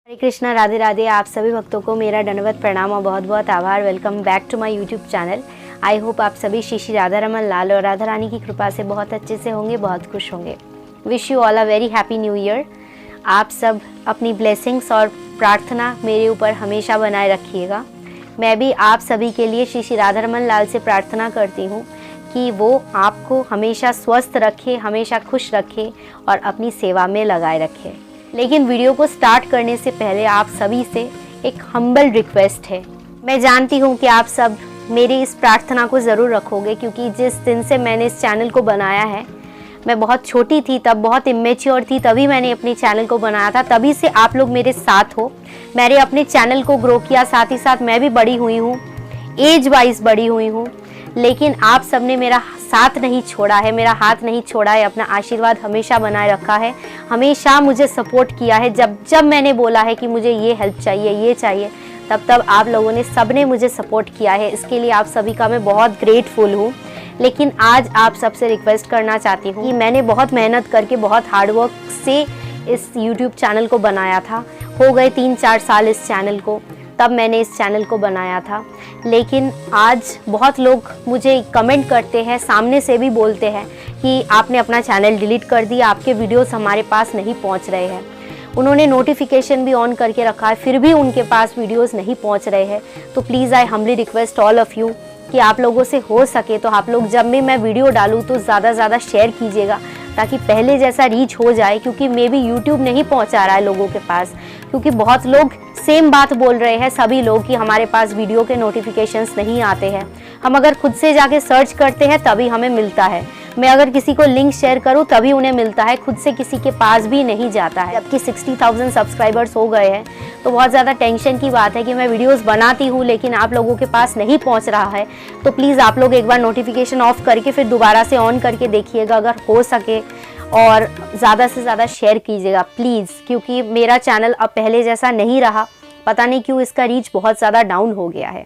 हरे कृष्णा, राधे राधे। आप सभी भक्तों को मेरा दंडवत प्रणाम और बहुत बहुत आभार। Welcome back to my YouTube channel. I hope आप सभी श्री श्री राधा रमन लाल और राधा रानी की कृपा से बहुत अच्छे से होंगे, बहुत खुश होंगे। Wish you all a very happy new year. आप सब अपनी ब्लेसिंग्स और प्रार्थना मेरे ऊपर हमेशा बनाए रखिएगा। मैं भी आप सभी के लिए श्री श्री राधा रमन लाल से प्रार्थना करती हूँ कि वो आपको हमेशा स्वस्थ रखे, हमेशा खुश रखे और अपनी सेवा में लगाए रखे। लेकिन वीडियो को स्टार्ट करने से पहले आप सभी से एक हम्बल रिक्वेस्ट है। मैं जानती हूँ कि आप सब मेरी इस प्रार्थना को ज़रूर रखोगे, क्योंकि जिस दिन से मैंने इस चैनल को बनाया है, मैं बहुत छोटी थी तब, बहुत इमेच्योर थी तभी मैंने अपने चैनल को बनाया था। तभी से आप लोग मेरे साथ हो, मैंने अपने चैनल को ग्रो किया। साथ ही साथ मैं भी बड़ी हुई हूँ, एज वाइज बड़ी हुई हूँ, लेकिन आप सबने मेरा साथ नहीं छोड़ा है, मेरा हाथ नहीं छोड़ा है, अपना आशीर्वाद हमेशा बनाए रखा है, हमेशा मुझे सपोर्ट किया है। जब जब मैंने बोला है कि मुझे ये हेल्प चाहिए, ये चाहिए, तब तब आप लोगों ने, सबने मुझे सपोर्ट किया है। इसके लिए आप सभी का मैं बहुत ग्रेटफुल हूँ। लेकिन आज आप सबसे रिक्वेस्ट करना चाहती हूँ कि मैंने बहुत मेहनत करके, बहुत हार्डवर्क से इस यूट्यूब चैनल को बनाया था। हो गए 3-4 साल इस चैनल को, तब मैंने इस चैनल को बनाया था। लेकिन आज बहुत लोग मुझे कमेंट करते हैं, सामने से भी बोलते हैं कि आपने अपना चैनल डिलीट कर दिया, आपके वीडियोस हमारे पास नहीं पहुंच रहे हैं। उन्होंने नोटिफिकेशन भी ऑन करके रखा है, फिर भी उनके पास वीडियोस नहीं पहुंच रहे हैं। तो please I humbly request all of you कि आप लोगों से हो सके तो आप लोग जब भी मैं वीडियो डालूँ तो ज़्यादा से ज़्यादा शेयर कीजिएगा, ताकि पहले जैसा रीच हो जाए। क्योंकि मे भी यूट्यूब नहीं पहुंचा रहा है लोगों के पास, क्योंकि बहुत लोग सेम बात बोल रहे हैं, सभी लोग, कि हमारे पास वीडियो के नोटिफिकेशंस नहीं आते हैं। हम अगर खुद से जाके सर्च करते हैं तभी हमें मिलता है। मैं अगर किसी को लिंक शेयर करूं तभी उन्हें मिलता है, खुद से किसी के पास भी नहीं जाता है। जबकि 60,000 सब्सक्राइबर्स हो गए हैं, तो बहुत ज़्यादा टेंशन की बात है कि मैं वीडियोस बनाती हूं लेकिन आप लोगों के पास नहीं पहुंच रहा है। तो प्लीज़ आप लोग एक बार नोटिफिकेशन ऑफ करके फिर दोबारा से ऑन करके देखिएगा अगर हो सके, और ज़्यादा से ज़्यादा शेयर कीजिएगा प्लीज़। क्योंकि मेरा चैनल अब पहले जैसा नहीं रहा, पता नहीं क्यों इसका रीच बहुत ज़्यादा डाउन हो गया है।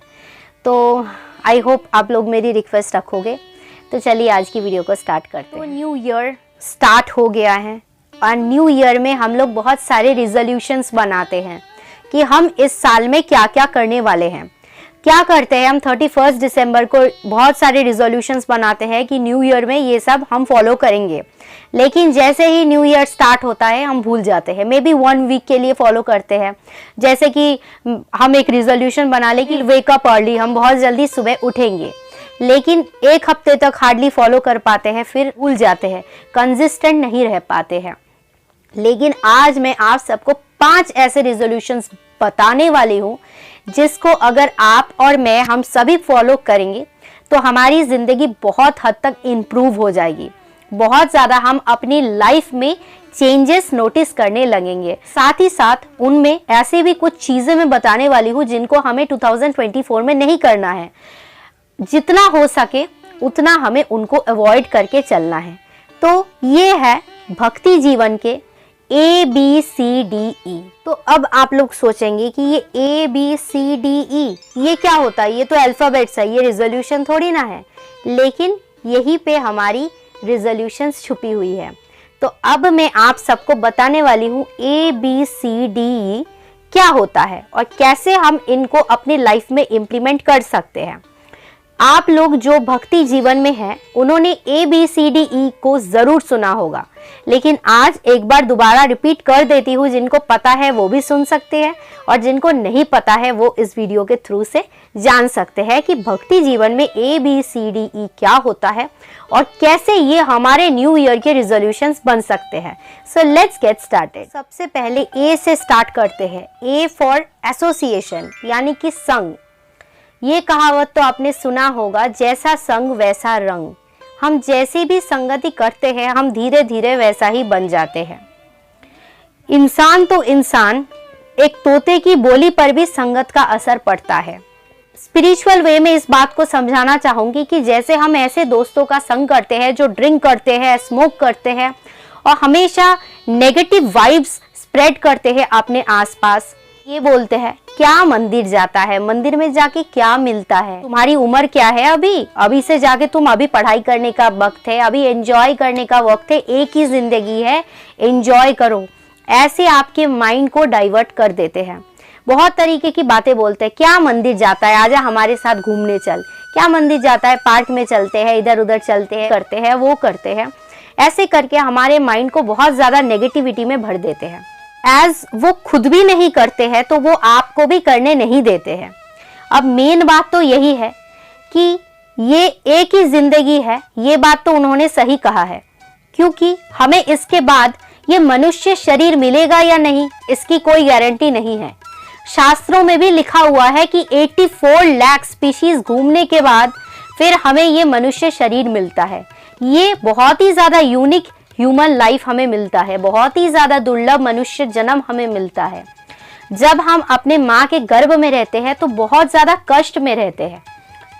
तो आई होप आप लोग मेरी रिक्वेस्ट रखोगे। तो चलिए आज की वीडियो को स्टार्ट करते हैं। तो न्यू ईयर स्टार्ट हो गया है और न्यू ईयर में हम लोग बहुत सारे रिजोल्यूशंस बनाते हैं कि हम इस साल में क्या क्या करने वाले हैं। क्या करते हैं हम 31 दिसंबर को बहुत सारे रिजोल्यूशंस बनाते हैं कि न्यू ईयर में ये सब हम फॉलो करेंगे। लेकिन जैसे ही न्यू ईयर स्टार्ट होता है हम भूल जाते हैं। मे बी 1 वीक के लिए फॉलो करते हैं। जैसे कि हम एक रिजोल्यूशन बना ले कि वेक अप अर्ली, हम बहुत जल्दी सुबह उठेंगे, लेकिन 1 हफ्ते तक हार्डली फॉलो कर पाते हैं, फिर भूल जाते हैं, कंसिस्टेंट नहीं रह पाते हैं। लेकिन आज मैं आप सबको 5 ऐसे रिजोल्यूशंस बताने वाली हूँ जिसको अगर आप और मैं, हम सभी फॉलो करेंगे तो हमारी ज़िंदगी बहुत हद तक इम्प्रूव हो जाएगी। बहुत ज़्यादा हम अपनी लाइफ में चेंजेस नोटिस करने लगेंगे। साथ ही साथ उनमें ऐसे भी कुछ चीज़ें मैं बताने वाली हूँ जिनको हमें 2024 में नहीं करना है। जितना हो सके उतना हमें उनको अवॉइड करके चलना है। तो ये है भक्ति जीवन के ABCDE। तो अब आप लोग सोचेंगे कि ये ABCDE ये क्या होता है, ये तो अल्फ़ाबेट्स है, ये रिजोल्यूशन थोड़ी ना है। लेकिन यहीं पे हमारी रिजोल्यूशंस छुपी हुई है। तो अब मैं आप सबको बताने वाली हूँ ABCDE क्या होता है और कैसे हम इनको अपनी लाइफ में इम्प्लीमेंट कर सकते हैं। आप लोग जो भक्ति जीवन में हैं उन्होंने ABCDE को ज़रूर सुना होगा, लेकिन आज एक बार दोबारा रिपीट कर देती हूँ। जिनको पता है वो भी सुन सकते हैं और जिनको नहीं पता है वो इस वीडियो के थ्रू से जान सकते हैं कि भक्ति जीवन में ABCDE क्या होता है और कैसे ये हमारे न्यू ईयर के रिजोल्यूशंस बन सकते हैं। So let's get started. सबसे पहले A से स्टार्ट करते हैं। A फॉर एसोसिएशन, यानी कि संग। ये कहावत तो आपने सुना होगा, जैसा संग वैसा रंग। हम जैसी भी संगति करते हैं हम धीरे धीरे वैसा ही बन जाते हैं। इंसान तो इंसान, एक तोते की बोली पर भी संगत का असर पड़ता है। स्पिरिचुअल वे में इस बात को समझाना चाहूँगी कि जैसे हम ऐसे दोस्तों का संग करते हैं जो ड्रिंक करते हैं, स्मोक करते हैं और हमेशा नेगेटिव वाइब्स स्प्रेड करते हैं अपने आसपास। ये बोलते हैं क्या मंदिर जाता है, मंदिर में जाके क्या मिलता है, तुम्हारी उम्र क्या है, अभी से जाके तुम, अभी पढ़ाई करने का वक्त है, अभी एंजॉय करने का वक्त है, एक ही जिंदगी है, एंजॉय करो। ऐसे आपके माइंड को डाइवर्ट कर देते हैं। बहुत तरीके की बातें बोलते हैं, क्या मंदिर जाता है, आजा हमारे साथ घूमने चल, क्या मंदिर जाता है, पार्क में चलते हैं, इधर उधर चलते हैं, करते हैं, वो करते हैं। ऐसे करके हमारे माइंड को बहुत ज़्यादा नेगेटिविटी में भर देते हैं। एज वो खुद भी नहीं करते हैं तो वो आपको भी करने नहीं देते हैं। अब मेन बात तो यही है कि ये एक ही जिंदगी है, ये बात तो उन्होंने सही कहा है, क्योंकि हमें इसके बाद ये मनुष्य शरीर मिलेगा या नहीं इसकी कोई गारंटी नहीं है। शास्त्रों में भी लिखा हुआ है कि 84 लाख स्पीशीज घूमने के बाद फिर हमें ये मनुष्य शरीर मिलता है। ये बहुत ही ज़्यादा यूनिक ह्यूमन लाइफ हमें मिलता है, बहुत ही ज़्यादा दुर्लभ मनुष्य जन्म हमें मिलता है। जब हम अपने माँ के गर्भ में रहते हैं तो बहुत ज़्यादा कष्ट में रहते हैं,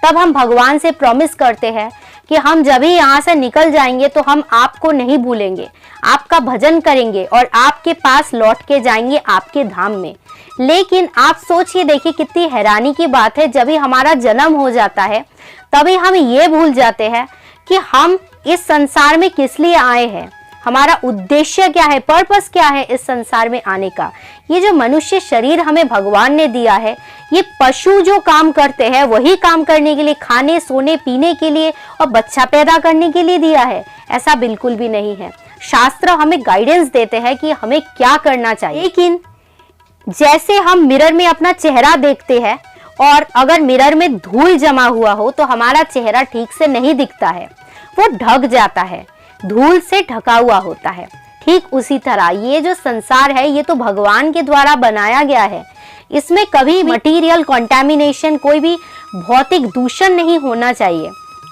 तब हम भगवान से प्रॉमिस करते हैं कि हम जब ही यहाँ से निकल जाएंगे तो हम आपको नहीं भूलेंगे, आपका भजन करेंगे और आपके पास लौट के जाएंगे आपके धाम में। लेकिन आप सोचिए, देखिए कितनी हैरानी की बात है, जब ही हमारा जन्म हो जाता है तभी हम ये भूल जाते हैं कि हम इस संसार में किस लिए आए हैं, हमारा उद्देश्य क्या है, पर्पस क्या है इस संसार में आने का। ये जो मनुष्य शरीर हमें भगवान ने दिया है, ये पशु जो काम करते हैं वही काम करने के लिए, खाने सोने पीने के लिए और बच्चा पैदा करने के लिए दिया है, ऐसा बिल्कुल भी नहीं है। शास्त्र हमें गाइडेंस देते हैं कि हमें क्या करना चाहिए। लेकिन जैसे हम मिरर में अपना चेहरा देखते हैं और अगर मिरर में धूल जमा हुआ हो तो हमारा चेहरा ठीक से नहीं दिखता है, वो ढक जाता है, धूल से ढका हुआ होता है। ठीक उसी तरह ये जो संसार है ये तो भगवान के द्वारा बनाया गया है, इसमें कभी मटेरियल कंटामिनेशन, कोई भी भौतिक दूषण नहीं होना चाहिए।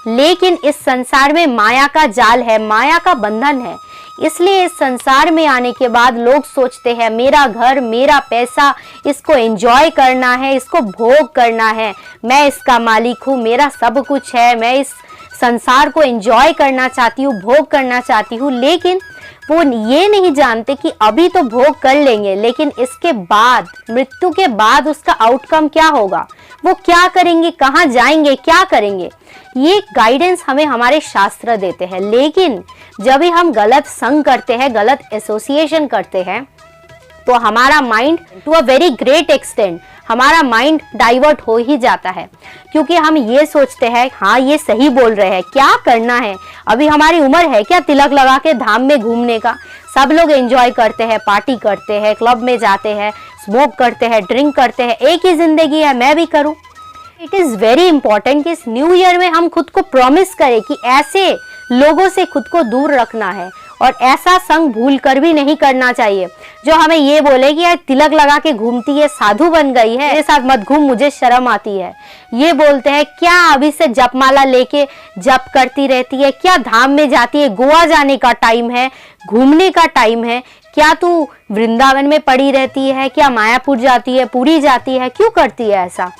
लेकिन इस संसार में माया का जाल है, माया का बंधन है, इसलिए इस संसार में आने के बाद लोग सोचते हैं मेरा घर, मेरा पैसा, इसको एंजॉय करना है, इसको भोग करना है, मैं इसका मालिक हूँ, मेरा सब कुछ है, मैं इस संसार को एंजॉय करना चाहती हूँ, भोग करना चाहती हूँ। लेकिन वो ये नहीं जानते कि अभी तो भोग कर लेंगे, लेकिन इसके बाद, मृत्यु के बाद उसका आउटकम क्या होगा, वो क्या करेंगे, कहाँ जाएंगे, क्या करेंगे, ये गाइडेंस हमें हमारे शास्त्र देते हैं। लेकिन जब भी हम गलत संग करते हैं, गलत एसोसिएशन करते हैं, तो हमारा mind to a very great extent हमारा माइंड डाइवर्ट हो ही जाता है, क्योंकि हम ये सोचते हैं हाँ ये सही बोल रहे हैं, क्या करना है, अभी हमारी उम्र है क्या तिलक लगा के धाम में घूमने का। सब लोग एंजॉय करते हैं, पार्टी करते हैं, क्लब में जाते हैं, स्मोक करते हैं, ड्रिंक करते हैं, एक ही जिंदगी है, मैं भी करूं। इट इज़ वेरी इंपॉर्टेंट कि इस न्यू ईयर में हम खुद को प्रॉमिस करें कि ऐसे लोगों से खुद को दूर रखना है और ऐसा संग भूल कर भी नहीं करना चाहिए जो हमें ये बोले कि यार तिलक लगा के घूमती है, साधु बन गई है, मेरे साथ मत घूम, मुझे शर्म आती है। ये बोलते हैं क्या अभी से जपमाला लेके जप करती रहती है, क्या धाम में जाती है, गोवा जाने का टाइम है, घूमने का टाइम है, क्या तू वृंदावन में पड़ी रहती है, क्या मायापुर जाती है, पुरी जाती है, क्यों करती है ऐसा।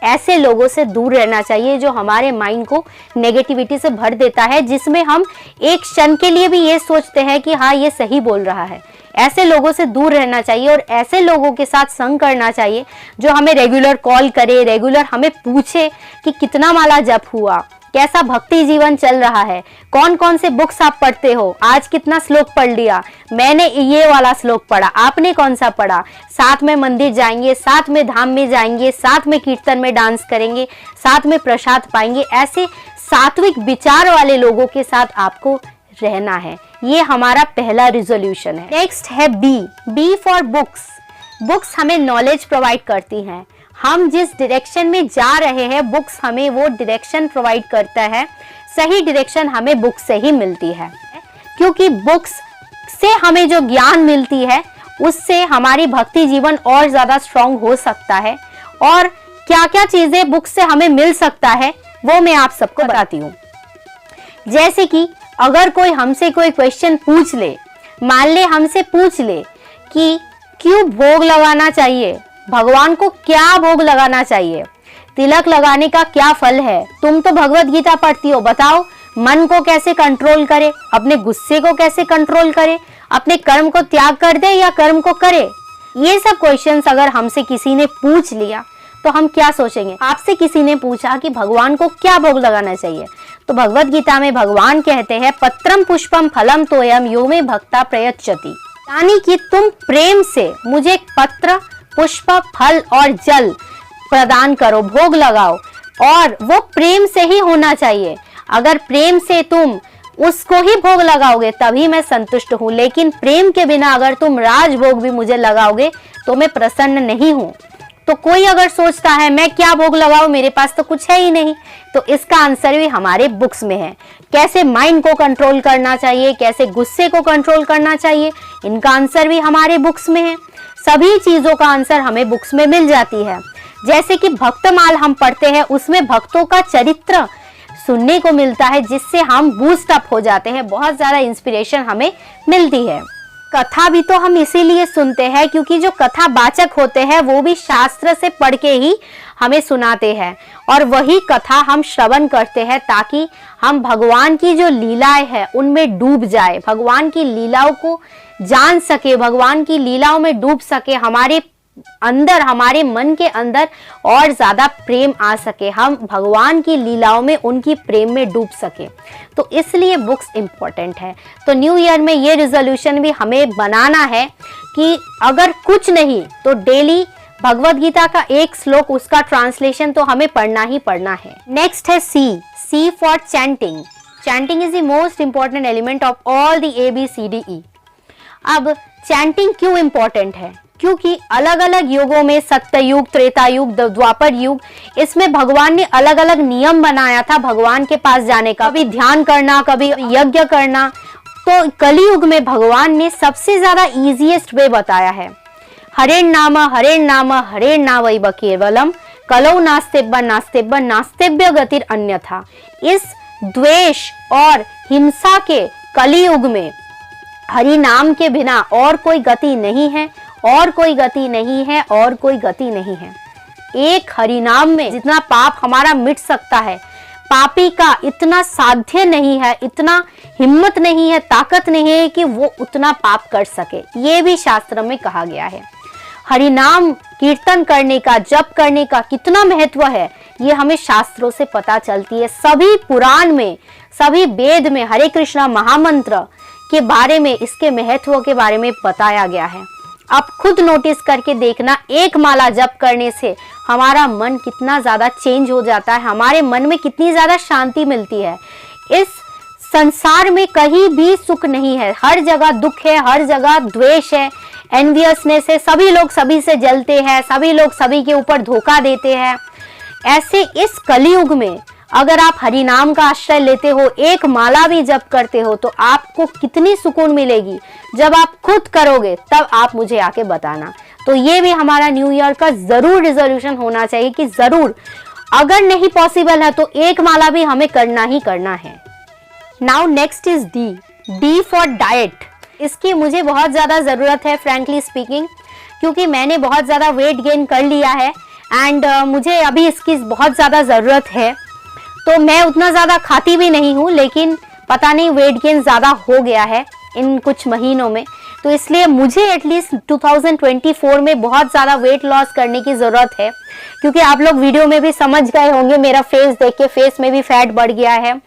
ऐसे लोगों से दूर रहना चाहिए जो हमारे माइंड को नेगेटिविटी से भर देता है, जिसमें हम एक क्षण के लिए भी ये सोचते हैं कि हाँ ये सही बोल रहा है। ऐसे लोगों से दूर रहना चाहिए और ऐसे लोगों के साथ संग करना चाहिए जो हमें रेगुलर कॉल करे, रेगुलर हमें पूछे कि कितना माला जप हुआ, कैसा भक्ति जीवन चल रहा है, कौन कौन से बुक्स आप पढ़ते हो, आज कितना श्लोक पढ़ लिया, मैंने ये वाला श्लोक पढ़ा, आपने कौन सा पढ़ा, साथ में मंदिर जाएंगे, साथ में धाम में जाएंगे, साथ में कीर्तन में डांस करेंगे, साथ में प्रसाद पाएंगे। ऐसे सात्विक विचार वाले लोगों के साथ आपको रहना है, ये हमारा पहला रिजोल्यूशन है। नेक्स्ट है बी फॉर बुक्स। बुक्स हमें नॉलेज प्रोवाइड करती हैं, हम जिस डायरेक्शन में जा रहे हैं बुक्स हमें वो डायरेक्शन प्रोवाइड करता है, सही डायरेक्शन हमें बुक से ही मिलती है, क्योंकि बुक्स से हमें जो ज्ञान मिलती है उससे हमारी भक्ति जीवन और ज़्यादा स्ट्रॉन्ग हो सकता है। और क्या क्या चीज़ें बुक से हमें मिल सकता है वो मैं आप सबको बताती हूँ। जैसे कि अगर कोई हमसे कोई क्वेश्चन पूछ ले, मान ले हमसे पूछ ले कि क्यों भोग लगाना चाहिए, भगवान को क्या भोग लगाना चाहिए, तिलक लगाने का क्या फल है, तुम तो भगवत गीता पढ़ती हो, बताओ मन को कैसे कंट्रोल करे, अपने गुस्से को कैसे कंट्रोल करे, अपने कर्म को त्याग कर दे या कर्म को करे। ये सब क्वेश्चंस अगर हमसे किसी ने पूछ लिया तो हम क्या सोचेंगे। आपसे किसी ने पूछा कि भगवान को क्या भोग लगाना चाहिए, तो भगवत गीता में भगवान कहते हैं पत्रम पुष्पम फलम तोयम यो मे भक्ता प्रयच्छति। यानी कि तुम प्रेम से मुझे पत्र, पुष्प, फल और जल प्रदान करो, भोग लगाओ, और वो प्रेम से ही होना चाहिए। अगर प्रेम से तुम उसको ही भोग लगाओगे तभी मैं संतुष्ट हूँ, लेकिन प्रेम के बिना अगर तुम राजभोग भी मुझे लगाओगे तो मैं प्रसन्न नहीं हूँ। तो कोई अगर सोचता है मैं क्या भोग लगाऊं, मेरे पास तो कुछ है ही नहीं, तो इसका आंसर भी हमारे बुक्स में है। कैसे माइंड को कंट्रोल करना चाहिए, कैसे गुस्से को कंट्रोल करना चाहिए, इनका आंसर भी हमारे बुक्स में है। सभी चीजों का आंसर हमें बुक्स में मिल जाती है। जैसे कि भक्तमाल हम पढ़ते हैं, उसमें भक्तों का चरित्र सुनने को मिलता है, जिससे हम बूस्ट अप हो जाते हैं, बहुत ज्यादा इंस्पिरेशन हमें मिलती है। कथा भी तो हम इसीलिए सुनते हैं क्योंकि जो कथा वाचक होते हैं वो भी शास्त्र से पढ़ के ही हमें सुनाते हैं, और वही कथा हम श्रवण करते हैं ताकि हम भगवान की जो लीलाएं हैं उनमें डूब जाए, भगवान की लीलाओं को जान सके, भगवान की लीलाओं में डूब सके, हमारे अंदर, हमारे मन के अंदर और ज्यादा प्रेम आ सके, हम भगवान की लीलाओं में, उनकी प्रेम में डूब सके। तो इसलिए बुक्स इंपॉर्टेंट है। तो न्यू ईयर में ये रिजोल्यूशन भी हमें बनाना है कि अगर कुछ नहीं तो डेली भगवत गीता का एक श्लोक, उसका ट्रांसलेशन तो हमें पढ़ना ही पढ़ना है। नेक्स्ट है C for chanting. Chanting is the most important element of all the ABCDE। अब चैंटिंग क्यों इंपॉर्टेंट है? क्योंकि अलग अलग युगों में, सत्य युग, त्रेता युग, द्वापर युग, इसमें भगवान ने अलग अलग नियम बनाया था भगवान के पास जाने का, कभी ध्यान करना, कभी यज्ञ करना। तो कलियुग में भगवान ने सबसे ज्यादा इजीएस्ट वे बताया है। हरेण नाम हरेण नावैव केवलम कलौ नास्तेब्य नास्तेब्य गतिर अन्यथा। इस द्वेष और हिंसा के कलियुग में हरि नाम के बिना और कोई गति नहीं है, और कोई गति नहीं है, और कोई गति नहीं है। एक हरि नाम में जितना पाप हमारा मिट सकता है, पापी का इतना साध्य नहीं है, इतना हिम्मत नहीं है, ताकत नहीं है कि वो उतना पाप कर सके। ये भी शास्त्र में कहा गया है। हरि नाम कीर्तन करने का, जप करने का कितना महत्व है, ये हमें शास्त्रों से पता चलती है। सभी पुराण में, सभी वेद में हरे कृष्णा महामंत्र के बारे में, इसके महत्व के बारे में बताया गया है। आप खुद नोटिस करके देखना, एक माला जप करने से हमारा मन कितना ज्यादा चेंज हो जाता है, हमारे मन में कितनी ज्यादा शांति मिलती है। इस संसार में कहीं भी सुख नहीं है, हर जगह दुख है, हर जगह द्वेष है, एनवियसनेस है, सभी लोग सभी से जलते हैं, सभी लोग सभी के ऊपर धोखा देते हैं। ऐसे इस कलियुग में अगर आप हरि नाम का आश्रय लेते हो, एक माला भी जप करते हो, तो आपको कितनी सुकून मिलेगी। जब आप खुद करोगे तब आप मुझे आके बताना। तो ये भी हमारा न्यू ईयर का जरूर रिजोल्यूशन होना चाहिए कि जरूर, अगर नहीं पॉसिबल है तो एक माला भी हमें करना ही करना है। Now next is D for diet. इसकी मुझे बहुत ज्यादा जरूरत है फ्रैंकली स्पीकिंग, क्योंकि मैंने बहुत ज्यादा वेट गेन कर लिया है एंड मुझे अभी इसकी बहुत ज्यादा जरूरत है। तो मैं उतना ज्यादा खाती भी नहीं हूँ, लेकिन पता नहीं वेट गेन ज्यादा हो गया है इन कुछ महीनों में। तो इसलिए मुझे एटलीस्ट 2024 में बहुत ज्यादा वेट लॉस करने की जरूरत है, क्योंकि आप लोग वीडियो में भी समझ गए होंगे, मेरा फेस देख के फेस में भी फैट बढ़ गया है।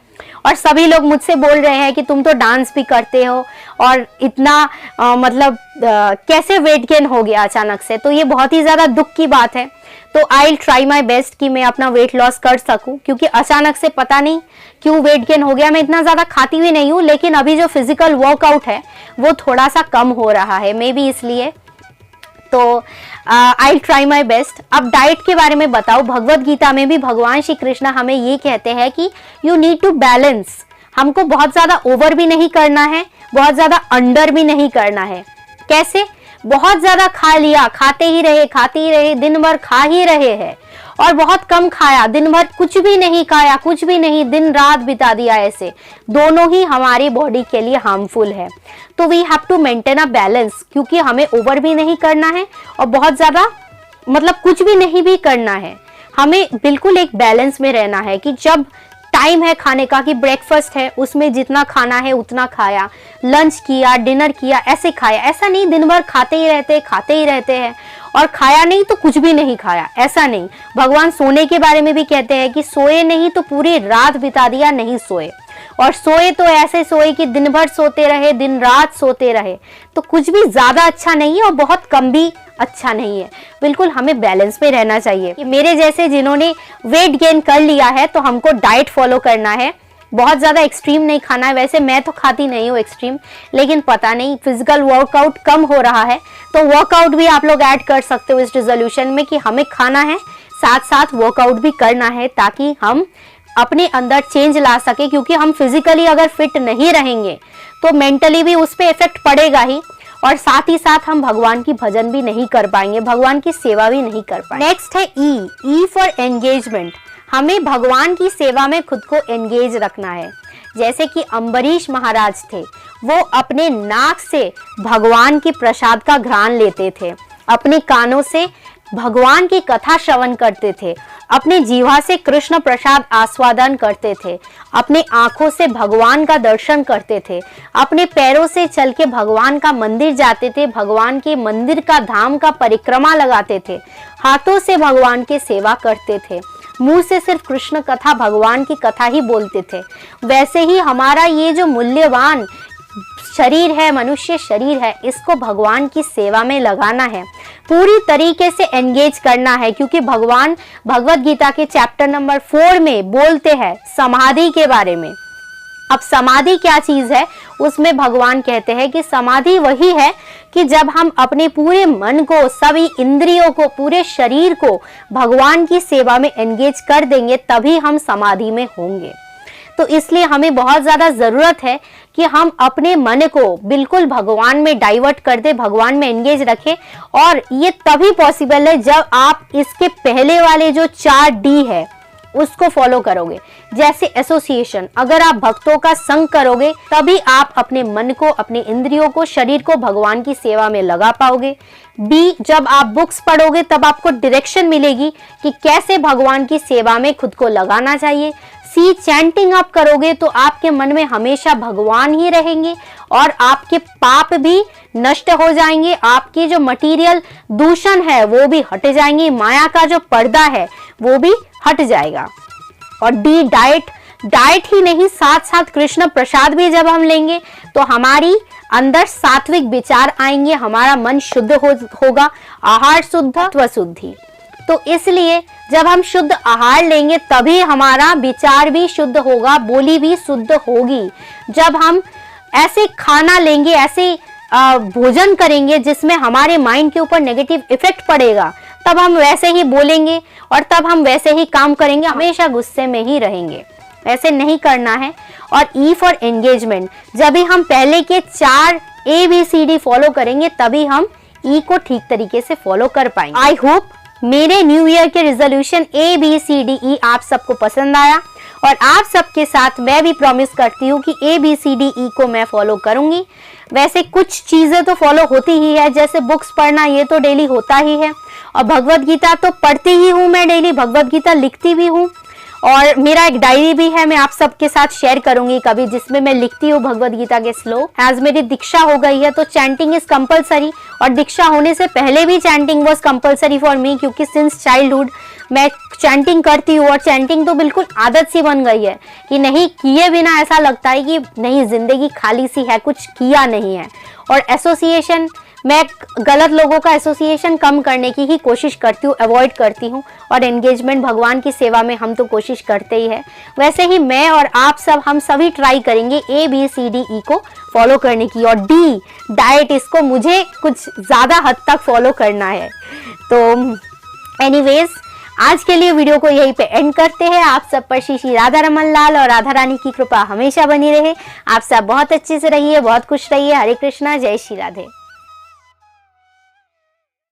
और सभी लोग मुझसे बोल रहे हैं कि तुम तो डांस भी करते हो और इतना कैसे वेट गेन हो गया अचानक से। तो ये बहुत ही ज्यादा दुख की बात है। तो I will try my best कि मैं अपना वेट लॉस कर सकूं, क्योंकि अचानक से पता नहीं क्यों वेट गेन हो गया। मैं इतना ज्यादा खाती भी नहीं हूँ, लेकिन अभी जो फिजिकल वर्कआउट है वो थोड़ा सा कम हो रहा है, मे बी इसलिए। तो I will try my best. अब डाइट के बारे में बताओ। भगवत गीता में भी भगवान श्री कृष्ण हमें ये कहते हैं कि यू नीड टू बैलेंस। हमको बहुत ज्यादा ओवर भी नहीं करना है, बहुत ज्यादा अंडर भी नहीं करना है। कैसे? बहुत ज्यादा खा लिया, खाते ही रहे, दिन भर खा ही रहे हैं, और बहुत कम खाया, दिन भर कुछ भी नहीं खाया, कुछ भी नहीं, दिन रात बिता दिया, ऐसे दोनों ही हमारी बॉडी के लिए हार्मफुल है। तो we have to maintain a balance, क्योंकि हमें ओवर भी नहीं करना है और बहुत ज्यादा कुछ भी नहीं भी करना है। हमें बिल्कुल एक बैलेंस में रहना है कि जब टाइम है खाने का, कि ब्रेकफास्ट है उसमें जितना खाना है उतना खाया, लंच किया, डिनर किया, ऐसे खाया। ऐसा नहीं दिन भर खाते ही रहते हैं और खाया नहीं तो कुछ भी नहीं खाया, ऐसा नहीं। भगवान सोने के बारे में भी कहते हैं कि सोए नहीं तो पूरी रात बिता दिया नहीं सोए। और सोए तो ऐसे सोए कि दिन भर सोते रहे, दिन रात सोते रहे, तो कुछ भी ज्यादा अच्छा नहीं है और बहुत कम भी अच्छा नहीं है। बिल्कुल हमें बैलेंस में रहना चाहिए। मेरे जैसे जिन्होंने वेट गेन कर लिया है तो हमको डाइट फॉलो करना है, बहुत ज़्यादा एक्सट्रीम नहीं खाना है। वैसे मैं तो खाती नहीं हूँ एक्सट्रीम, लेकिन पता नहीं फिजिकल वर्कआउट कम हो रहा है तो वर्कआउट भी आप लोग ऐड कर सकते हो इस रिजोल्यूशन में कि हमें खाना है साथ साथ वर्कआउट भी करना है, ताकि हम अपने अंदर चेंज ला सके। क्योंकि हम फिजिकली अगर फिट नहीं रहेंगे तो मेंटली भी उस पर इफेक्ट पड़ेगा ही, और साथ ही साथ हम भगवान की भजन भी नहीं कर पाएंगे, भगवान की सेवा भी नहीं कर पाएंगे। नेक्स्ट है ई फॉर एंगेजमेंट। हमें भगवान की सेवा में खुद को एंगेज रखना है। जैसे कि अम्बरीश महाराज थे, वो अपने नाक से भगवान की प्रसाद का घ्राण लेते थे, अपने कानों से भगवान की कथा श्रवण करते थे, अपने जीवा से कृष्ण प्रसाद आस्वादन करते थे, अपने आंखों से भगवान का दर्शन करते थे, अपने पैरों से चल के भगवान का मंदिर जाते थे, भगवान के मंदिर का धाम का परिक्रमा लगाते थे, हाथों से भगवान की सेवा करते थे, मुंह से सिर्फ कृष्ण कथा भगवान की कथा ही बोलते थे। वैसे ही हमारा ये जो मूल्यवान शरीर है, मनुष्य शरीर है, इसको भगवान की सेवा में लगाना है, पूरी तरीके से एंगेज करना है। क्योंकि भगवान भगवत गीता के चैप्टर नंबर 4 में बोलते हैं समाधि के बारे में। अब समाधि क्या चीज है, उसमें भगवान कहते हैं कि समाधि वही है कि जब हम अपने पूरे मन को, सभी इंद्रियों को, पूरे शरीर को भगवान की सेवा में एंगेज कर देंगे, तभी हम समाधि में होंगे। तो इसलिए हमें बहुत ज़्यादा ज़रूरत है कि हम अपने मन को बिल्कुल भगवान में डाइवर्ट कर दे, भगवान में एंगेज रखें। और ये तभी पॉसिबल है जब आप इसके पहले वाले जो 4D है उसको फॉलो करोगे। जैसे एसोसिएशन, अगर आप भक्तों का संग करोगे तभी आप अपने मन को, अपने इंद्रियों को, शरीर को भगवान की सेवा में लगा पाओगे। बी, जब आप बुक्स पढ़ोगे तब आपको डायरेक्शन मिलेगी कि कैसे भगवान की सेवा में खुद को लगाना चाहिए। सी, चैंटिंग आप करोगे तो आपके मन में हमेशा भगवान ही रहेंगे और आपके पाप भी नष्ट हो जाएंगे, आपकी जो मटीरियल दूषण है वो भी हट जाएंगी, माया का जो पर्दा है वो भी हट जाएगा। और डी, डाइट ही नहीं, साथ साथ कृष्ण प्रसाद भी जब हम लेंगे तो हमारी अंदर सात्विक विचार आएंगे, हमारा मन शुद्ध होगा, आहार शुद्ध, तत्व शुद्धि। तो इसलिए जब हम शुद्ध आहार लेंगे तभी हमारा विचार भी शुद्ध होगा, बोली भी शुद्ध होगी। जब हम ऐसे खाना लेंगे, ऐसे भोजन करेंगे जिसमें हमारे माइंड के ऊपर नेगेटिव इफेक्ट पड़ेगा, तब हम वैसे ही बोलेंगे और तब हम वैसे ही काम करेंगे, हमेशा गुस्से में ही रहेंगे। ऐसे नहीं करना है। और ई फॉर एंगेजमेंट, जब भी हम पहले के 4 ABCD फॉलो करेंगे तभी हम ई को ठीक तरीके से फॉलो कर पाएंगे। आई होप मेरे न्यू ईयर के रिजोल्यूशन ABCDE आप सबको पसंद आया, और आप सबके साथ मैं भी प्रॉमिस करती हूँ कि ABCDE को मैं फॉलो करूंगी। वैसे कुछ चीजें तो फॉलो होती ही है, जैसे बुक्स पढ़ना, ये तो डेली होता ही है, और भगवत गीता तो पढ़ती ही हूँ मैं डेली, भगवत गीता लिखती भी हूँ, और मेरा एक डायरी भी है, मैं आप सबके साथ शेयर करूंगी कभी, जिसमें मैं लिखती हूँ भगवत गीता के श्लोक। एज मेरी दीक्षा हो गई है तो चैंटिंग इज कंपलसरी, और दीक्षा होने से पहले भी chanting was compulsory for me, क्योंकि सिंस चाइल्डहुड मैं चैंटिंग करती हूँ, और चैंटिंग तो बिल्कुल आदत सी बन गई है कि नहीं किए बिना ऐसा लगता है कि नहीं, जिंदगी खाली सी है, कुछ किया नहीं है। और एसोसिएशन, मैं गलत लोगों का एसोसिएशन कम करने की ही कोशिश करती हूँ, अवॉइड करती हूँ, और एंगेजमेंट भगवान की सेवा में हम तो कोशिश करते ही है। वैसे ही मैं और आप सब, हम सभी ट्राई करेंगे ABCDE को फॉलो करने की। और डी, डाइट, इसको मुझे कुछ ज़्यादा हद तक फॉलो करना है। तो एनीवेज, आज के लिए वीडियो को यहीं पे एंड करते हैं। आप सब पर श्री राधा रमन लाल और राधा रानी की कृपा हमेशा बनी रहे। आप सब बहुत अच्छे से रहिए, बहुत खुश रहिए। हरे कृष्णा, जय श्री राधे।